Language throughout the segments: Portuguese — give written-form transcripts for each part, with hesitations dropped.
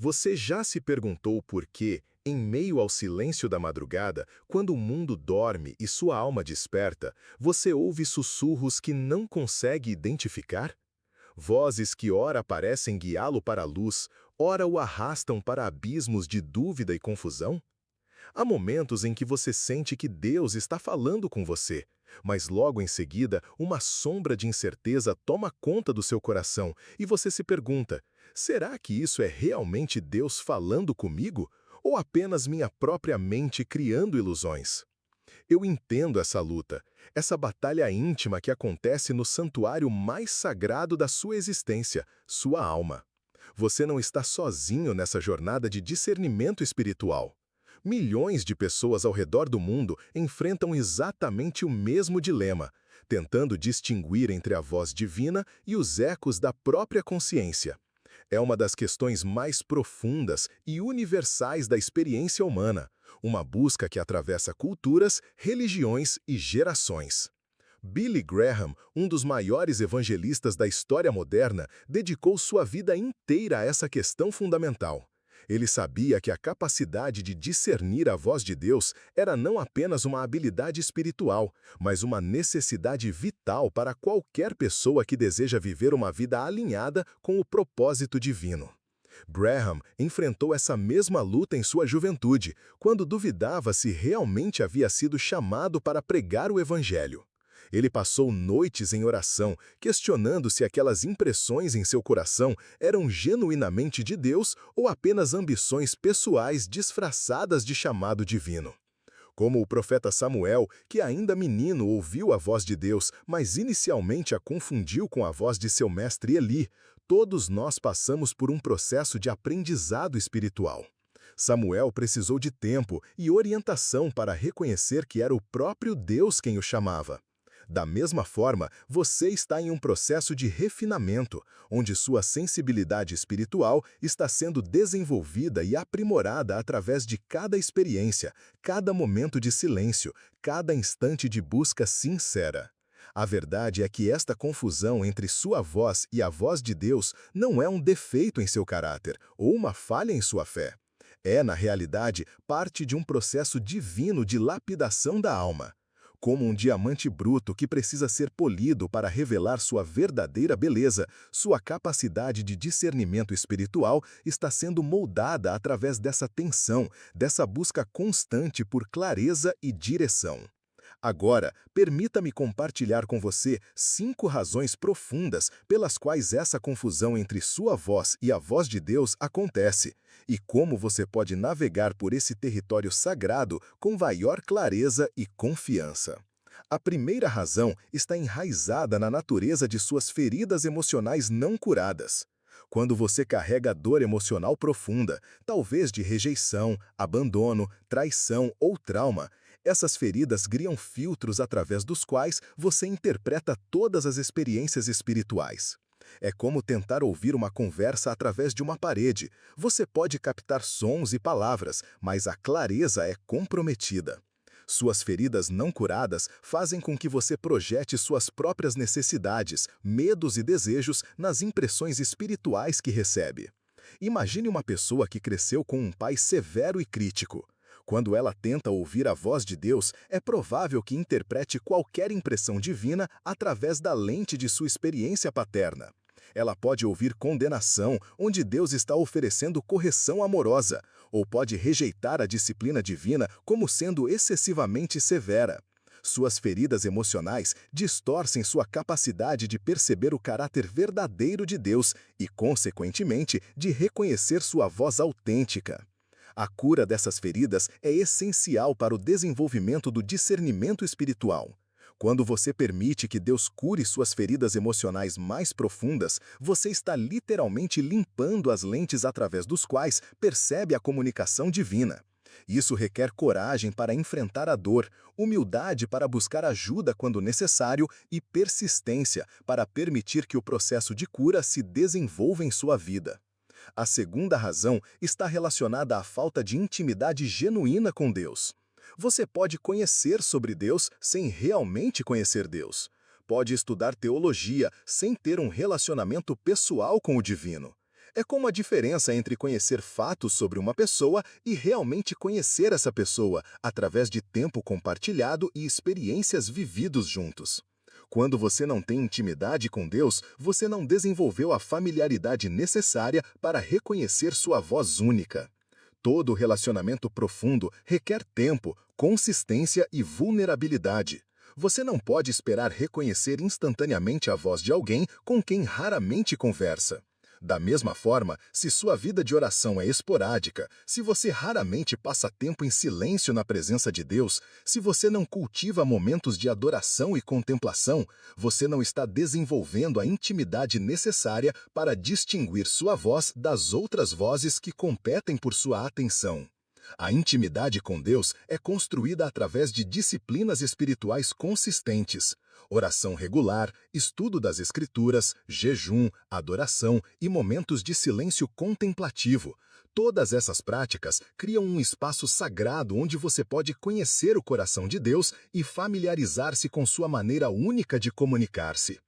Você já se perguntou por que, em meio ao silêncio da madrugada, quando o mundo dorme e sua alma desperta, você ouve sussurros que não consegue identificar? Vozes que ora parecem guiá-lo para a luz, ora o arrastam para abismos de dúvida e confusão? Há momentos em que você sente que Deus está falando com você, mas logo em seguida, uma sombra de incerteza toma conta do seu coração e você se pergunta: será que isso é realmente Deus falando comigo? Ou apenas minha própria mente criando ilusões? Eu entendo essa luta, essa batalha íntima que acontece no santuário mais sagrado da sua existência, sua alma. Você não está sozinho nessa jornada de discernimento espiritual. Milhões de pessoas ao redor do mundo enfrentam exatamente o mesmo dilema, tentando distinguir entre a voz divina e os ecos da própria consciência. É uma das questões mais profundas e universais da experiência humana, uma busca que atravessa culturas, religiões e gerações. Billy Graham, um dos maiores evangelistas da história moderna, dedicou sua vida inteira a essa questão fundamental. Ele sabia que a capacidade de discernir a voz de Deus era não apenas uma habilidade espiritual, mas uma necessidade vital para qualquer pessoa que deseja viver uma vida alinhada com o propósito divino. Graham enfrentou essa mesma luta em sua juventude, quando duvidava se realmente havia sido chamado para pregar o Evangelho. Ele passou noites em oração, questionando se aquelas impressões em seu coração eram genuinamente de Deus ou apenas ambições pessoais disfarçadas de chamado divino. Como o profeta Samuel, que ainda menino ouviu a voz de Deus, mas inicialmente a confundiu com a voz de seu mestre Eli, todos nós passamos por um processo de aprendizado espiritual. Samuel precisou de tempo e orientação para reconhecer que era o próprio Deus quem o chamava. Da mesma forma, você está em um processo de refinamento, onde sua sensibilidade espiritual está sendo desenvolvida e aprimorada através de cada experiência, cada momento de silêncio, cada instante de busca sincera. A verdade é que esta confusão entre sua voz e a voz de Deus não é um defeito em seu caráter ou uma falha em sua fé. É, na realidade, parte de um processo divino de lapidação da alma. Como um diamante bruto que precisa ser polido para revelar sua verdadeira beleza, sua capacidade de discernimento espiritual está sendo moldada através dessa tensão, dessa busca constante por clareza e direção. Agora, permita-me compartilhar com você 5 razões profundas pelas quais essa confusão entre sua voz e a voz de Deus acontece, e como você pode navegar por esse território sagrado com maior clareza e confiança. A primeira razão está enraizada na natureza de suas feridas emocionais não curadas. Quando você carrega dor emocional profunda, talvez de rejeição, abandono, traição ou trauma, essas feridas criam filtros através dos quais você interpreta todas as experiências espirituais. É como tentar ouvir uma conversa através de uma parede. Você pode captar sons e palavras, mas a clareza é comprometida. Suas feridas não curadas fazem com que você projete suas próprias necessidades, medos e desejos nas impressões espirituais que recebe. Imagine uma pessoa que cresceu com um pai severo e crítico. Quando ela tenta ouvir a voz de Deus, é provável que interprete qualquer impressão divina através da lente de sua experiência paterna. Ela pode ouvir condenação, onde Deus está oferecendo correção amorosa, ou pode rejeitar a disciplina divina como sendo excessivamente severa. Suas feridas emocionais distorcem sua capacidade de perceber o caráter verdadeiro de Deus e, consequentemente, de reconhecer sua voz autêntica. A cura dessas feridas é essencial para o desenvolvimento do discernimento espiritual. Quando você permite que Deus cure suas feridas emocionais mais profundas, você está literalmente limpando as lentes através dos quais percebe a comunicação divina. Isso requer coragem para enfrentar a dor, humildade para buscar ajuda quando necessário e persistência para permitir que o processo de cura se desenvolva em sua vida. A segunda razão está relacionada à falta de intimidade genuína com Deus. Você pode conhecer sobre Deus sem realmente conhecer Deus. Pode estudar teologia sem ter um relacionamento pessoal com o divino. É como a diferença entre conhecer fatos sobre uma pessoa e realmente conhecer essa pessoa, através de tempo compartilhado e experiências vividos juntos. Quando você não tem intimidade com Deus, você não desenvolveu a familiaridade necessária para reconhecer sua voz única. Todo relacionamento profundo requer tempo, consistência e vulnerabilidade. Você não pode esperar reconhecer instantaneamente a voz de alguém com quem raramente conversa. Da mesma forma, se sua vida de oração é esporádica, se você raramente passa tempo em silêncio na presença de Deus, se você não cultiva momentos de adoração e contemplação, você não está desenvolvendo a intimidade necessária para distinguir sua voz das outras vozes que competem por sua atenção. A intimidade com Deus é construída através de disciplinas espirituais consistentes, oração regular, estudo das Escrituras, jejum, adoração e momentos de silêncio contemplativo. Todas essas práticas criam um espaço sagrado onde você pode conhecer o coração de Deus e familiarizar-se com sua maneira única de comunicar-se.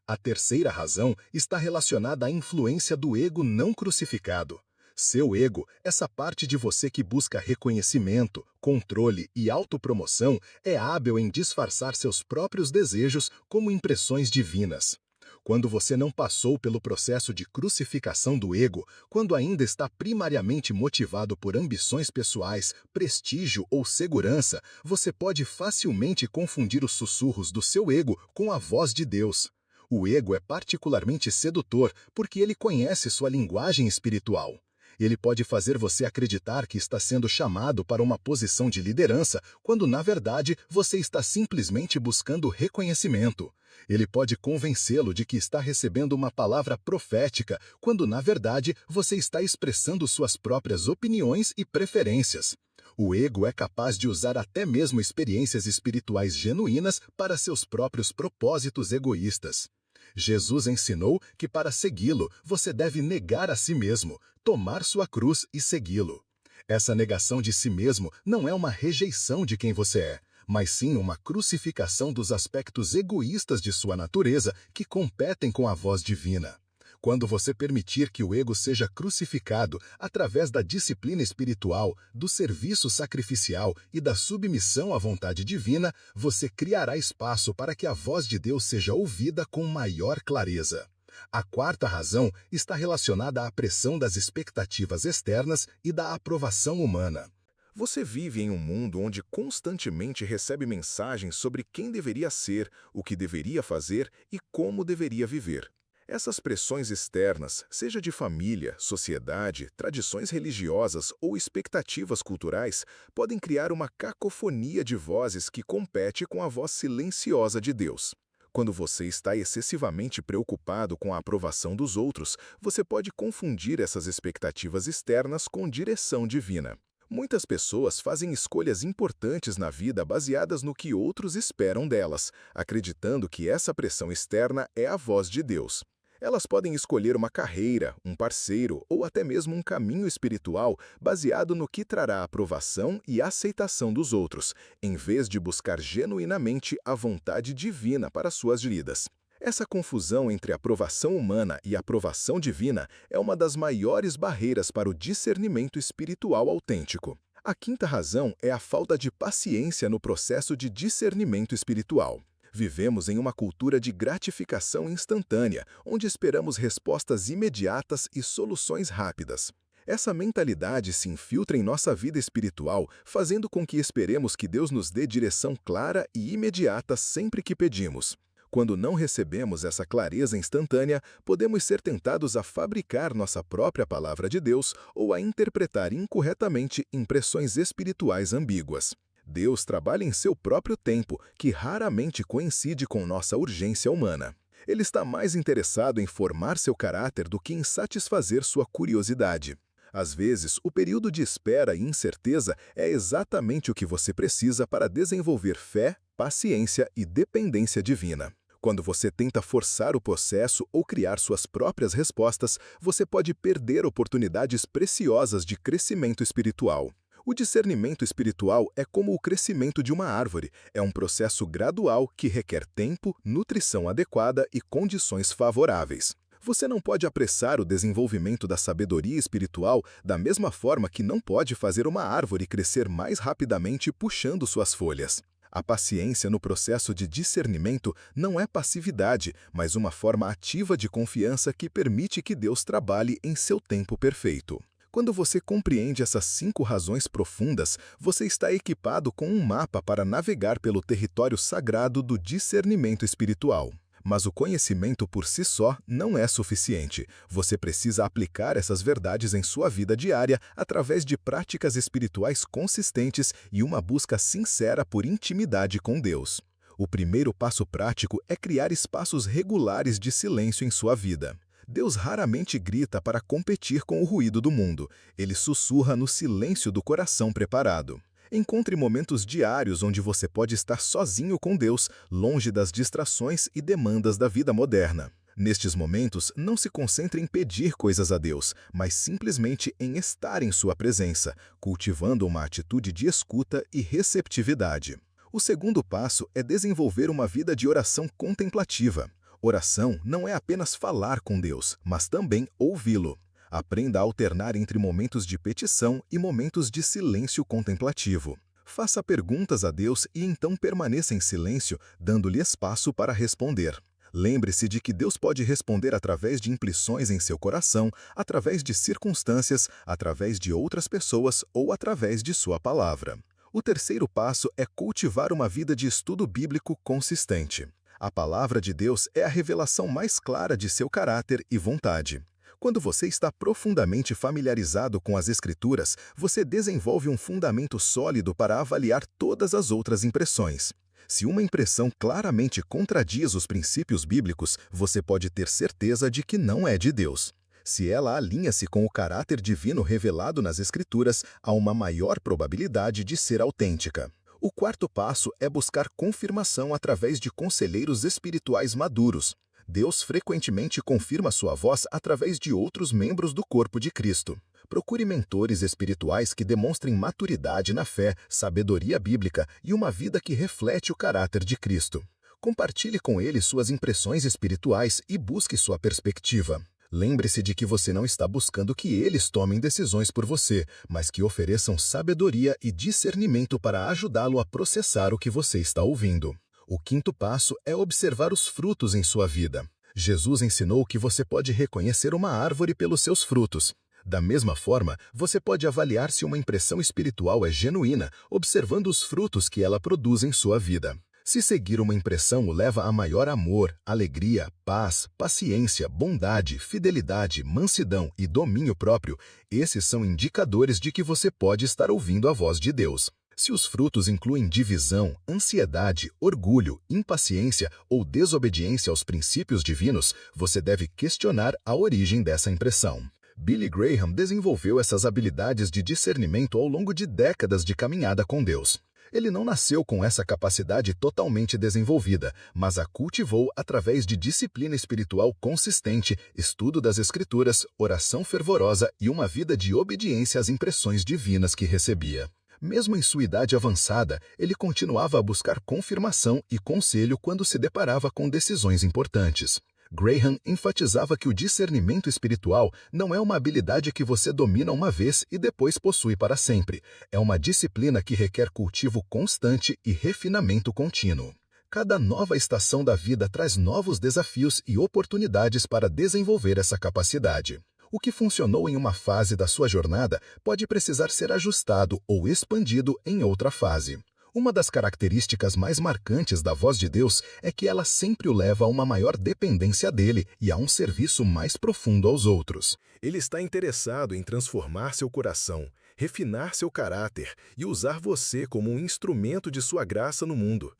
A terceira razão está relacionada à influência do ego não crucificado. Seu ego, essa parte de você que busca reconhecimento, controle e autopromoção, é hábil em disfarçar seus próprios desejos como impressões divinas. Quando você não passou pelo processo de crucificação do ego, quando ainda está primariamente motivado por ambições pessoais, prestígio ou segurança, você pode facilmente confundir os sussurros do seu ego com a voz de Deus. O ego é particularmente sedutor porque ele conhece sua linguagem espiritual. Ele pode fazer você acreditar que está sendo chamado para uma posição de liderança, quando, na verdade, você está simplesmente buscando reconhecimento. Ele pode convencê-lo de que está recebendo uma palavra profética, quando, na verdade, você está expressando suas próprias opiniões e preferências. O ego é capaz de usar até mesmo experiências espirituais genuínas para seus próprios propósitos egoístas. Jesus ensinou que para segui-lo, você deve negar a si mesmo, tomar sua cruz e segui-lo. Essa negação de si mesmo não é uma rejeição de quem você é, mas sim uma crucificação dos aspectos egoístas de sua natureza que competem com a voz divina. Quando você permitir que o ego seja crucificado através da disciplina espiritual, do serviço sacrificial e da submissão à vontade divina, você criará espaço para que a voz de Deus seja ouvida com maior clareza. A quarta razão está relacionada à pressão das expectativas externas e da aprovação humana. Você vive em um mundo onde constantemente recebe mensagens sobre quem deveria ser, o que deveria fazer e como deveria viver. Essas pressões externas, seja de família, sociedade, tradições religiosas ou expectativas culturais, podem criar uma cacofonia de vozes que compete com a voz silenciosa de Deus. Quando você está excessivamente preocupado com a aprovação dos outros, você pode confundir essas expectativas externas com direção divina. Muitas pessoas fazem escolhas importantes na vida baseadas no que outros esperam delas, acreditando que essa pressão externa é a voz de Deus. Elas podem escolher uma carreira, um parceiro ou até mesmo um caminho espiritual baseado no que trará aprovação e aceitação dos outros, em vez de buscar genuinamente a vontade divina para suas vidas. Essa confusão entre aprovação humana e aprovação divina é uma das maiores barreiras para o discernimento espiritual autêntico. A quinta razão é a falta de paciência no processo de discernimento espiritual. Vivemos em uma cultura de gratificação instantânea, onde esperamos respostas imediatas e soluções rápidas. Essa mentalidade se infiltra em nossa vida espiritual, fazendo com que esperemos que Deus nos dê direção clara e imediata sempre que pedimos. Quando não recebemos essa clareza instantânea, podemos ser tentados a fabricar nossa própria palavra de Deus ou a interpretar incorretamente impressões espirituais ambíguas. Deus trabalha em seu próprio tempo, que raramente coincide com nossa urgência humana. Ele está mais interessado em formar seu caráter do que em satisfazer sua curiosidade. Às vezes, o período de espera e incerteza é exatamente o que você precisa para desenvolver fé, paciência e dependência divina. Quando você tenta forçar o processo ou criar suas próprias respostas, você pode perder oportunidades preciosas de crescimento espiritual. O discernimento espiritual é como o crescimento de uma árvore. É um processo gradual que requer tempo, nutrição adequada e condições favoráveis. Você não pode apressar o desenvolvimento da sabedoria espiritual da mesma forma que não pode fazer uma árvore crescer mais rapidamente puxando suas folhas. A paciência no processo de discernimento não é passividade, mas uma forma ativa de confiança que permite que Deus trabalhe em seu tempo perfeito. Quando você compreende essas 5 razões profundas, você está equipado com um mapa para navegar pelo território sagrado do discernimento espiritual. Mas o conhecimento por si só não é suficiente. Você precisa aplicar essas verdades em sua vida diária através de práticas espirituais consistentes e uma busca sincera por intimidade com Deus. O primeiro passo prático é criar espaços regulares de silêncio em sua vida. Deus raramente grita para competir com o ruído do mundo. Ele sussurra no silêncio do coração preparado. Encontre momentos diários onde você pode estar sozinho com Deus, longe das distrações e demandas da vida moderna. Nestes momentos, não se concentre em pedir coisas a Deus, mas simplesmente em estar em sua presença, cultivando uma atitude de escuta e receptividade. O segundo passo é desenvolver uma vida de oração contemplativa. Oração não é apenas falar com Deus, mas também ouvi-lo. Aprenda a alternar entre momentos de petição e momentos de silêncio contemplativo. Faça perguntas a Deus e então permaneça em silêncio, dando-lhe espaço para responder. Lembre-se de que Deus pode responder através de impressões em seu coração, através de circunstâncias, através de outras pessoas ou através de sua palavra. O terceiro passo é cultivar uma vida de estudo bíblico consistente. A palavra de Deus é a revelação mais clara de seu caráter e vontade. Quando você está profundamente familiarizado com as Escrituras, você desenvolve um fundamento sólido para avaliar todas as outras impressões. Se uma impressão claramente contradiz os princípios bíblicos, você pode ter certeza de que não é de Deus. Se ela alinha-se com o caráter divino revelado nas Escrituras, há uma maior probabilidade de ser autêntica. O quarto passo é buscar confirmação através de conselheiros espirituais maduros. Deus frequentemente confirma sua voz através de outros membros do corpo de Cristo. Procure mentores espirituais que demonstrem maturidade na fé, sabedoria bíblica e uma vida que reflete o caráter de Cristo. Compartilhe com eles suas impressões espirituais e busque sua perspectiva. Lembre-se de que você não está buscando que eles tomem decisões por você, mas que ofereçam sabedoria e discernimento para ajudá-lo a processar o que você está ouvindo. O quinto passo é observar os frutos em sua vida. Jesus ensinou que você pode reconhecer uma árvore pelos seus frutos. Da mesma forma, você pode avaliar se uma impressão espiritual é genuína, observando os frutos que ela produz em sua vida. Se seguir uma impressão o leva a maior amor, alegria, paz, paciência, bondade, fidelidade, mansidão e domínio próprio, esses são indicadores de que você pode estar ouvindo a voz de Deus. Se os frutos incluem divisão, ansiedade, orgulho, impaciência ou desobediência aos princípios divinos, você deve questionar a origem dessa impressão. Billy Graham desenvolveu essas habilidades de discernimento ao longo de décadas de caminhada com Deus. Ele não nasceu com essa capacidade totalmente desenvolvida, mas a cultivou através de disciplina espiritual consistente, estudo das Escrituras, oração fervorosa e uma vida de obediência às impressões divinas que recebia. Mesmo em sua idade avançada, ele continuava a buscar confirmação e conselho quando se deparava com decisões importantes. Graham enfatizava que o discernimento espiritual não é uma habilidade que você domina uma vez e depois possui para sempre. É uma disciplina que requer cultivo constante e refinamento contínuo. Cada nova estação da vida traz novos desafios e oportunidades para desenvolver essa capacidade. O que funcionou em uma fase da sua jornada pode precisar ser ajustado ou expandido em outra fase. Uma das características mais marcantes da voz de Deus é que ela sempre o leva a uma maior dependência dele e a um serviço mais profundo aos outros. Ele está interessado em transformar seu coração, refinar seu caráter e usar você como um instrumento de sua graça no mundo.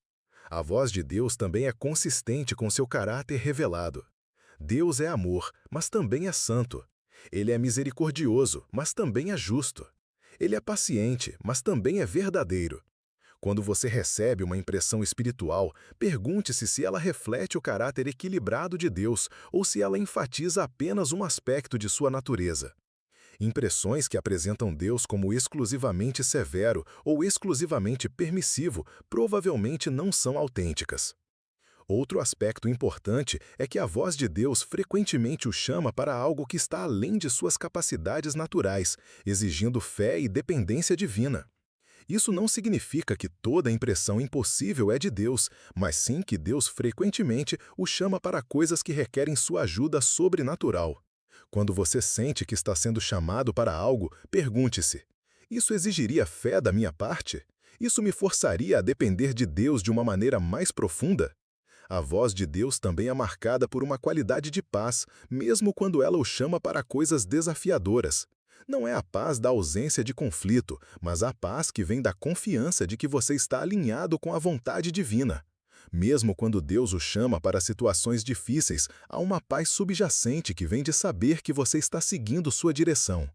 A voz de Deus também é consistente com seu caráter revelado. Deus é amor, mas também é santo. Ele é misericordioso, mas também é justo. Ele é paciente, mas também é verdadeiro. Quando você recebe uma impressão espiritual, pergunte-se se ela reflete o caráter equilibrado de Deus ou se ela enfatiza apenas um aspecto de sua natureza. Impressões que apresentam Deus como exclusivamente severo ou exclusivamente permissivo provavelmente não são autênticas. Outro aspecto importante é que a voz de Deus frequentemente o chama para algo que está além de suas capacidades naturais, exigindo fé e dependência divina. Isso não significa que toda impressão impossível é de Deus, mas sim que Deus frequentemente o chama para coisas que requerem sua ajuda sobrenatural. Quando você sente que está sendo chamado para algo, pergunte-se: isso exigiria fé da minha parte? Isso me forçaria a depender de Deus de uma maneira mais profunda? A voz de Deus também é marcada por uma qualidade de paz, mesmo quando ela o chama para coisas desafiadoras. Não é a paz da ausência de conflito, mas a paz que vem da confiança de que você está alinhado com a vontade divina. Mesmo quando Deus o chama para situações difíceis, há uma paz subjacente que vem de saber que você está seguindo sua direção.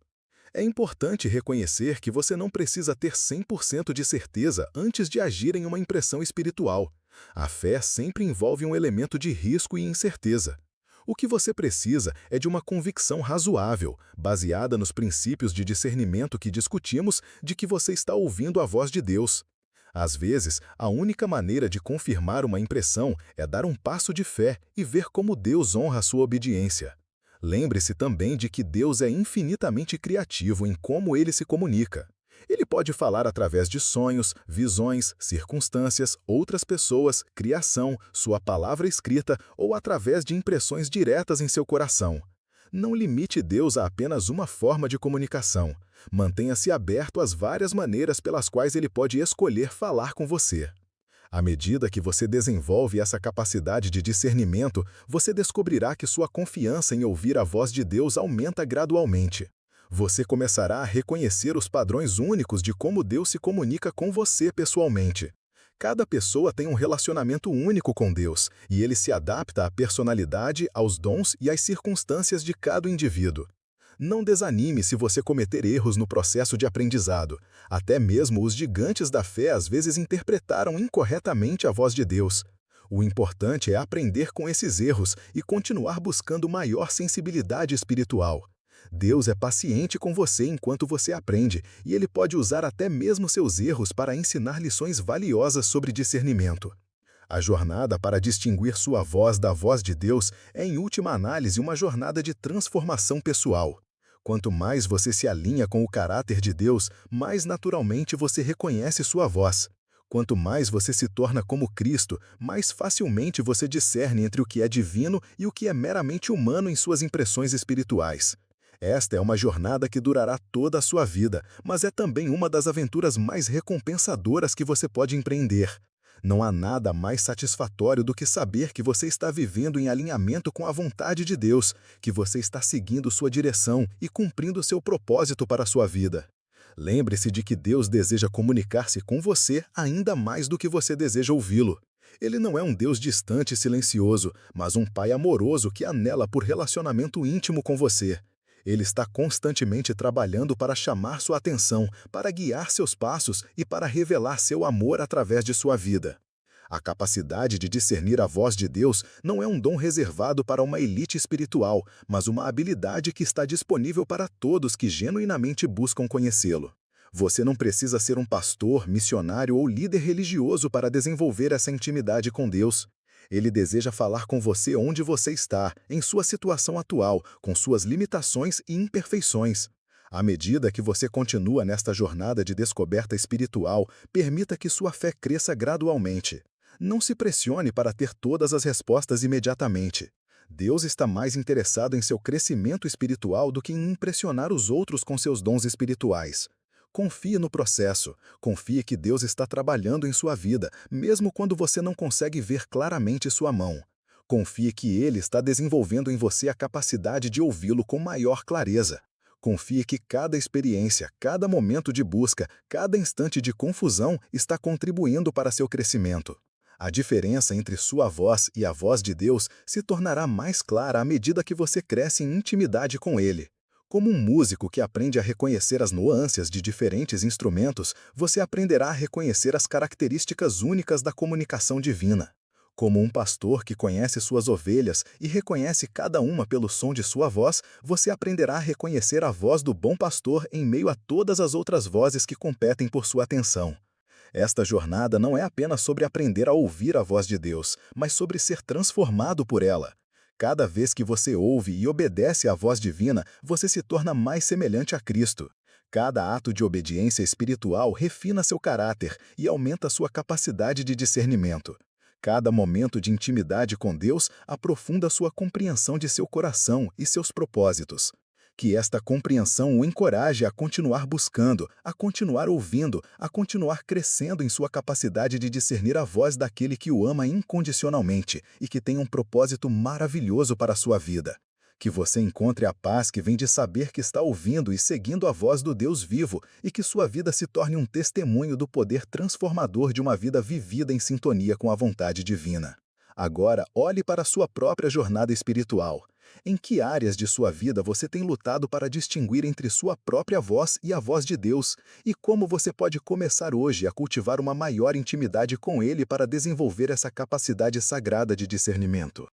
É importante reconhecer que você não precisa ter 100% de certeza antes de agir em uma impressão espiritual. A fé sempre envolve um elemento de risco e incerteza. O que você precisa é de uma convicção razoável, baseada nos princípios de discernimento que discutimos, de que você está ouvindo a voz de Deus. Às vezes, a única maneira de confirmar uma impressão é dar um passo de fé e ver como Deus honra a sua obediência. Lembre-se também de que Deus é infinitamente criativo em como ele se comunica. Ele pode falar através de sonhos, visões, circunstâncias, outras pessoas, criação, sua palavra escrita ou através de impressões diretas em seu coração. Não limite Deus a apenas uma forma de comunicação. Mantenha-se aberto às várias maneiras pelas quais ele pode escolher falar com você. À medida que você desenvolve essa capacidade de discernimento, você descobrirá que sua confiança em ouvir a voz de Deus aumenta gradualmente. Você começará a reconhecer os padrões únicos de como Deus se comunica com você pessoalmente. Cada pessoa tem um relacionamento único com Deus, e ele se adapta à personalidade, aos dons e às circunstâncias de cada indivíduo. Não desanime se você cometer erros no processo de aprendizado. Até mesmo os gigantes da fé às vezes interpretaram incorretamente a voz de Deus. O importante é aprender com esses erros e continuar buscando maior sensibilidade espiritual. Deus é paciente com você enquanto você aprende, e ele pode usar até mesmo seus erros para ensinar lições valiosas sobre discernimento. A jornada para distinguir sua voz da voz de Deus é, em última análise, uma jornada de transformação pessoal. Quanto mais você se alinha com o caráter de Deus, mais naturalmente você reconhece sua voz. Quanto mais você se torna como Cristo, mais facilmente você discerne entre o que é divino e o que é meramente humano em suas impressões espirituais. Esta é uma jornada que durará toda a sua vida, mas é também uma das aventuras mais recompensadoras que você pode empreender. Não há nada mais satisfatório do que saber que você está vivendo em alinhamento com a vontade de Deus, que você está seguindo sua direção e cumprindo seu propósito para a sua vida. Lembre-se de que Deus deseja comunicar-se com você ainda mais do que você deseja ouvi-lo. Ele não é um Deus distante e silencioso, mas um Pai amoroso que anela por relacionamento íntimo com você. Ele está constantemente trabalhando para chamar sua atenção, para guiar seus passos e para revelar seu amor através de sua vida. A capacidade de discernir a voz de Deus não é um dom reservado para uma elite espiritual, mas uma habilidade que está disponível para todos que genuinamente buscam conhecê-lo. Você não precisa ser um pastor, missionário ou líder religioso para desenvolver essa intimidade com Deus. Ele deseja falar com você onde você está, em sua situação atual, com suas limitações e imperfeições. À medida que você continua nesta jornada de descoberta espiritual, permita que sua fé cresça gradualmente. Não se pressione para ter todas as respostas imediatamente. Deus está mais interessado em seu crescimento espiritual do que em impressionar os outros com seus dons espirituais. Confie no processo. Confie que Deus está trabalhando em sua vida, mesmo quando você não consegue ver claramente sua mão. Confie que Ele está desenvolvendo em você a capacidade de ouvi-lo com maior clareza. Confie que cada experiência, cada momento de busca, cada instante de confusão está contribuindo para seu crescimento. A diferença entre sua voz e a voz de Deus se tornará mais clara à medida que você cresce em intimidade com Ele. Como um músico que aprende a reconhecer as nuances de diferentes instrumentos, você aprenderá a reconhecer as características únicas da comunicação divina. Como um pastor que conhece suas ovelhas e reconhece cada uma pelo som de sua voz, você aprenderá a reconhecer a voz do bom pastor em meio a todas as outras vozes que competem por sua atenção. Esta jornada não é apenas sobre aprender a ouvir a voz de Deus, mas sobre ser transformado por ela. Cada vez que você ouve e obedece à voz divina, você se torna mais semelhante a Cristo. Cada ato de obediência espiritual refina seu caráter e aumenta sua capacidade de discernimento. Cada momento de intimidade com Deus aprofunda sua compreensão de seu coração e seus propósitos. Que esta compreensão o encoraje a continuar buscando, a continuar ouvindo, a continuar crescendo em sua capacidade de discernir a voz daquele que o ama incondicionalmente e que tem um propósito maravilhoso para a sua vida. Que você encontre a paz que vem de saber que está ouvindo e seguindo a voz do Deus vivo e que sua vida se torne um testemunho do poder transformador de uma vida vivida em sintonia com a vontade divina. Agora, olhe para a sua própria jornada espiritual. Em que áreas de sua vida você tem lutado para distinguir entre sua própria voz e a voz de Deus? E como você pode começar hoje a cultivar uma maior intimidade com Ele para desenvolver essa capacidade sagrada de discernimento?